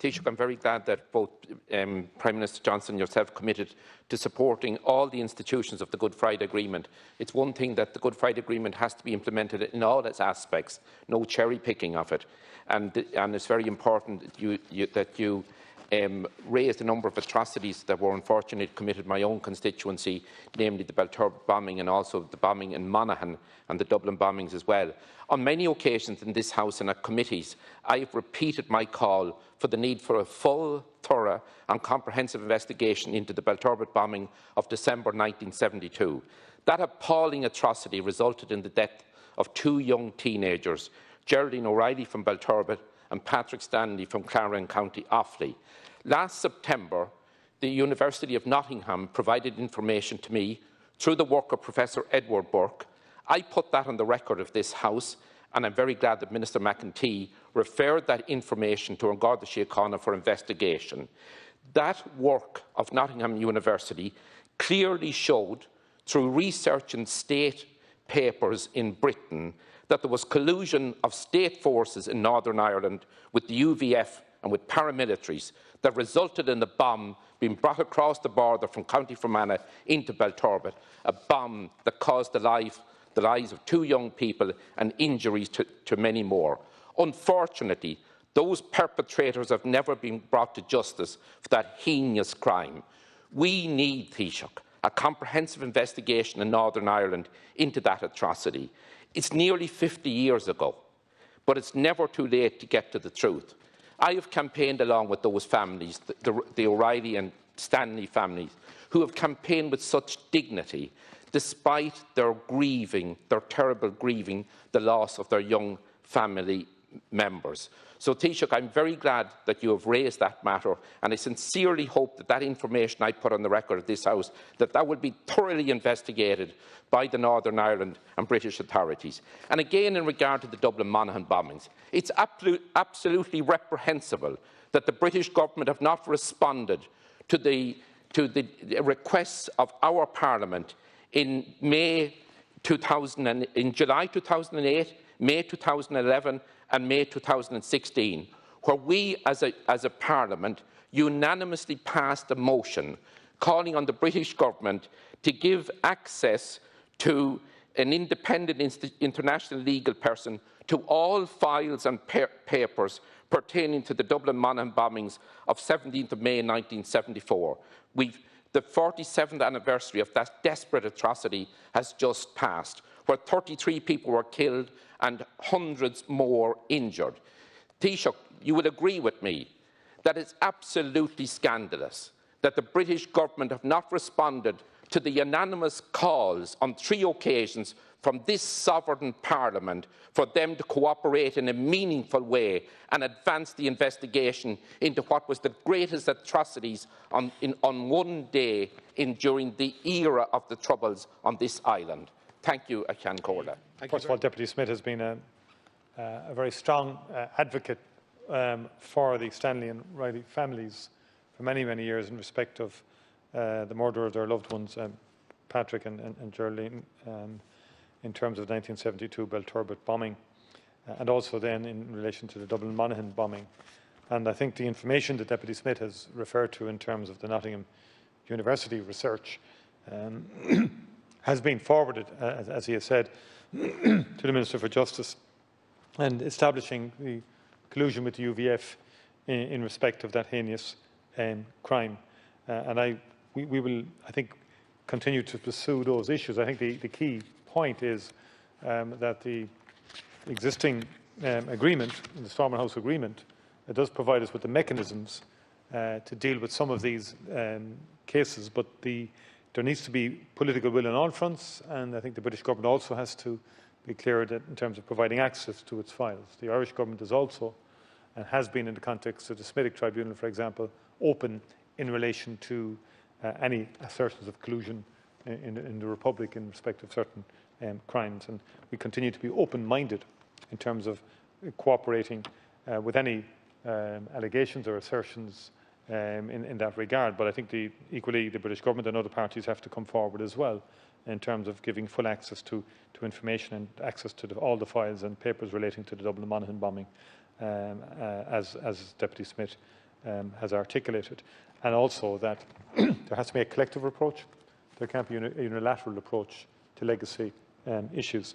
Taoiseach, I'm very glad that both Prime Minister Johnson and yourself committed to supporting all the institutions of the Good Friday Agreement. It's one thing that the Good Friday Agreement has to be implemented in all its aspects, no cherry-picking of it. And it's very important that you raised a number of atrocities that were unfortunately committed in my own constituency, namely the Belturbet bombing and also the bombing in Monaghan and the Dublin bombings as well. On many occasions in this House and at committees, I have repeated my call for the need for a full, thorough and comprehensive investigation into the Belturbet bombing of December 1972. That appalling atrocity resulted in the death of two young teenagers, Geraldine O'Reilly from Belturbet and Patrick Stanley from Clare, County Offaly. Last September, the University of Nottingham provided information to me through the work of Professor Edward Burke. I put that on the record of this House, and I'm very glad that Minister McEntee referred that information to An Garda Síochána for investigation. That work of Nottingham University clearly showed, through research in state papers in Britain, that there was collusion of state forces in Northern Ireland with the UVF and with paramilitaries that resulted in the bomb being brought across the border from County Fermanagh into Belturbet, a bomb that caused the lives of two young people and injuries to many more. Unfortunately, those perpetrators have never been brought to justice for that heinous crime. We need, Taoiseach, a comprehensive investigation in Northern Ireland into that atrocity. It's nearly 50 years ago, but it's never too late to get to the truth. I have campaigned along with those families, the O'Reilly and Stanley families, who have campaigned with such dignity, despite their grieving, their terrible grieving, the loss of their young family members. So, Taoiseach, I'm very glad that you have raised that matter, and I sincerely hope that that information I put on the record of this House, that will be thoroughly investigated by the Northern Ireland and British authorities. And again, in regard to the Dublin Monaghan bombings, it's absolutely reprehensible that the British government have not responded to the requests of our Parliament in July 2008, May 2011 and May 2016, where we as a Parliament unanimously passed a motion calling on the British government to give access to an independent international legal person to all files and papers pertaining to the Dublin Monaghan bombings of 17th of May 1974. The 47th anniversary of that desperate atrocity has just passed, where 33 people were killed and hundreds more injured. Taoiseach, you will agree with me that it's absolutely scandalous that the British government have not responded to the unanimous calls on 3 occasions from this sovereign Parliament for them to cooperate in a meaningful way and advance the investigation into what was the greatest atrocities on one day during the era of the Troubles on this island. Thank you, Achan Corla. First of all, Deputy Smith has been a very strong advocate for the Stanley and Riley families for many, many years in respect of the murder of their loved ones, Patrick and Geraldine, in terms of the 1972 Belturbet bombing, and also then in relation to the Dublin Monaghan bombing. And I think the information that Deputy Smith has referred to in terms of the Nottingham University research has been forwarded, as he has said, to the Minister for Justice, and establishing the collusion with the UVF in respect of that heinous crime. And we will, I think, continue to pursue those issues. I think the key point is that the existing agreement, the Stormont House Agreement, does provide us with the mechanisms to deal with some of these cases, but there needs to be political will on all fronts, and I think the British government also has to be clear that in terms of providing access to its files. The Irish government is also, and has been in the context of the Semitic Tribunal, for example, open in relation to any assertions of collusion in the Republic in respect of certain crimes. And we continue to be open-minded in terms of cooperating with any allegations or assertions in that regard. But I think equally the British government and other parties have to come forward as well in terms of giving full access to information and access to all the files and papers relating to the Dublin Monaghan bombing, as Deputy Smith has articulated, and also that there has to be a collective approach. There can't be a unilateral approach to legacy issues.